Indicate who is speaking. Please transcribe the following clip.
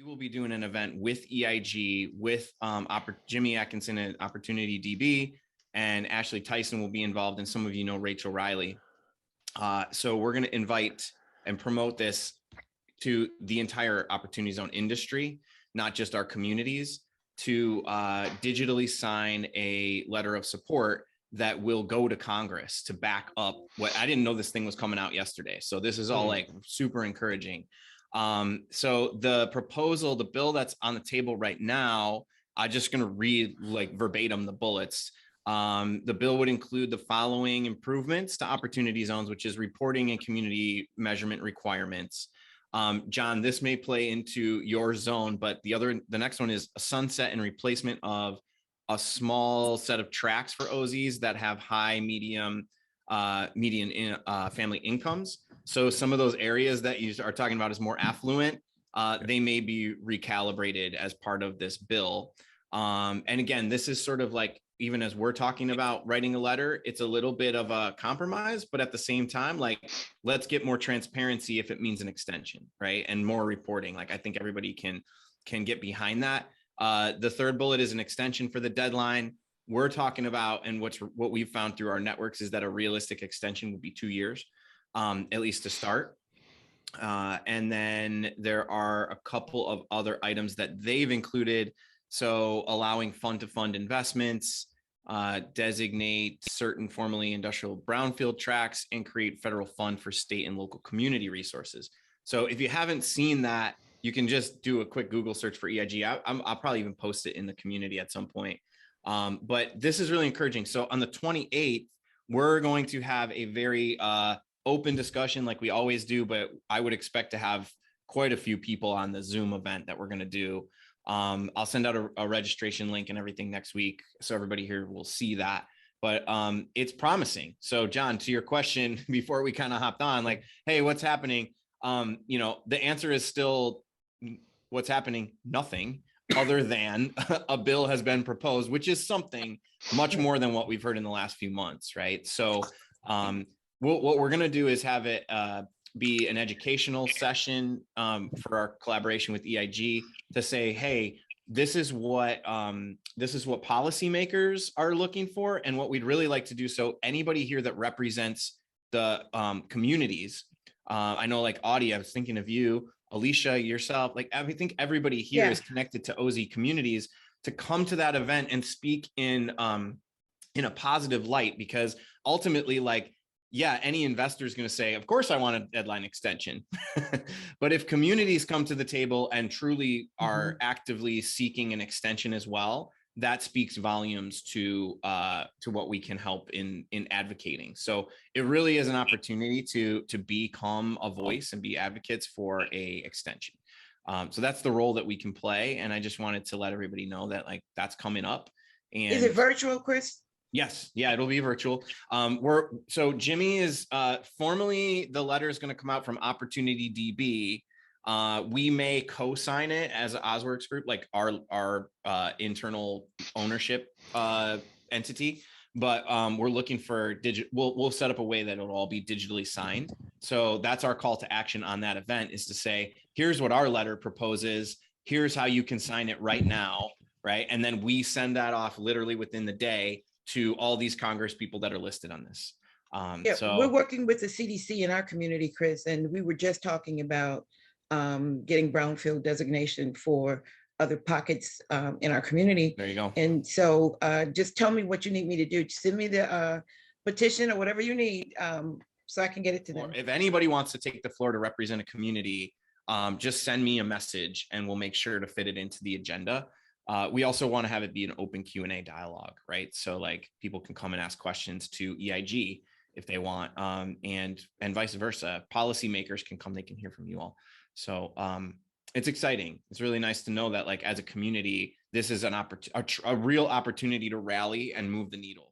Speaker 1: will be doing an event with EIG, with Jimmy Atkinson at OpportunityDB, and Ashley Tyson will be involved, and some of you know Rachel Reilly. So we're going to invite and promote this to the entire Opportunity Zone industry, not just our communities, to digitally sign a letter of support that will go to Congress to back up what I didn't know this thing was coming out yesterday. So this is all like super encouraging. So the proposal, the bill that's on the table right now, I'm just going to read like verbatim the bullets. The bill would include the following improvements to opportunity zones, which is reporting and community measurement requirements. John, this may play into your zone, but the next one is a sunset and replacement of a small set of tracks for OZs that have high, median family incomes. So some of those areas that you are talking about as more affluent, they may be recalibrated as part of this bill. And again, this is sort of like, even as we're talking about writing a letter, it's a little bit of a compromise, but at the same time, like, let's get more transparency if it means an extension, right? And more reporting. Like, I think everybody can get behind that. The third bullet is an extension for the deadline. We're talking about, and what we've found through our networks is that a realistic extension would be 2 years, at least to start. And then there are a couple of other items that they've included. So allowing fund-to-fund investments, designate certain formerly industrial brownfield tracks, and create federal fund for state and local community resources. So if you haven't seen that, you can just do a quick Google search for EIG. I'll probably even post it in the community at some point. But this is really encouraging. So on the 28th, we're going to have a very open discussion like we always do, but I would expect to have quite a few people on the Zoom event that we're going to do. I'll send out a registration link and everything next week, so everybody here will see that. But it's promising. So John, to your question before we kind of hopped on, like, hey, what's happening? The answer is still what's happening, nothing other than a bill has been proposed, which is something much more than what we've heard in the last few months, right? So what we're going to do is have it be an educational session for our collaboration with EIG to say, hey, this is what policymakers are looking for and what we'd really like to do. So anybody here that represents the communities, I know like Audie, I was thinking of you, Alicia, yourself, like I think everybody here is connected to OZ communities to come to that event and speak in a positive light, because ultimately, like, yeah, any investor is going to say, of course, I want a deadline extension. But if communities come to the table and truly are actively seeking an extension as well, that speaks volumes to what we can help in advocating. So it really is an opportunity to become a voice and be advocates for a extension. So that's the role that we can play. And I just wanted to let everybody know that, like, that's coming up. And
Speaker 2: is it virtual, Chris?
Speaker 1: Yes. Yeah, it'll be virtual. So Jimmy is formally, the letter is going to come out from OpportunityDB. We may co-sign it as an OZworks Group, like our internal ownership entity, but we're looking for we'll set up a way that it'll all be digitally signed. So that's our call to action on that event, is to say, here's what our letter proposes. Here's how you can sign it right now. Right. And then we send that off literally within the day to all these Congress people that are listed on this. So
Speaker 2: we're working with the CDC in our community, Chris, and we were just talking about getting brownfield designation for other pockets in our community.
Speaker 1: There you go.
Speaker 2: And so just tell me what you need me to do. Send me the petition or whatever you need so I can get it to them.
Speaker 1: Or if anybody wants to take the floor to represent a community, just send me a message and we'll make sure to fit it into the agenda. We also want to have it be an open Q&A dialogue, right? So like people can come and ask questions to EIG if they want, and vice versa. Policymakers can come, they can hear from you all. So it's exciting. It's really nice to know that, like, as a community, this is a real opportunity to rally and move the needle.